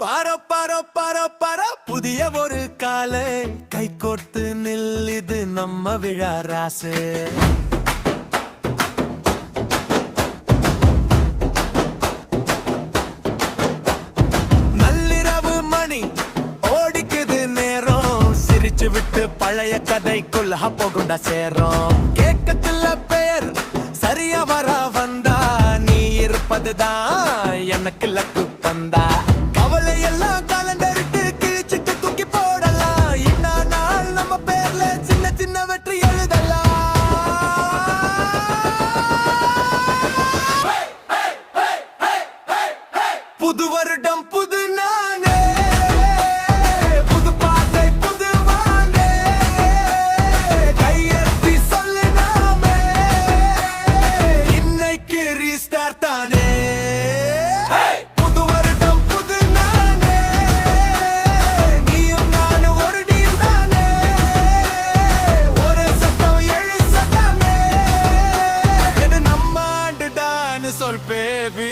Borrow borrow borrow borrow புதிய ஒரு காலை கை கோர்த்து நில், இது நம்ம விழா ராசு. நள்ளிரவு மணி ஓடிக்குது நேரம், சிரிச்சு விட்டு பழைய கதைக்குள்ள போகுண்டா சேரும். கேட்கத்துல பேர் சரியா வர வந்தா, நீ இருப்பதுதான் எனக்கு லக்கு பந்தா. கவலை எல்லாம் காலண்டரிட்டு கிழிச்சிட்டு தூக்கி போடலாம். இன்ன நாள் நம்ம பேர்ல சின்ன சின்ன வெற்றி எழுதலாம். புது வருடம் புது நானே, புது பாதை புது வானே, கையெழுத்தி சொல்லு நாமே, இன்னைக்கு ரீஸ்டார்ட் தானே. புது வருடம் புது நானே, நீயும் நானும் ஒரு டீம் தானே, ஒரு சட்டம் எழு சட்டமே, இது நம்ம ஆண்டுடான்னு சொல் பேபி.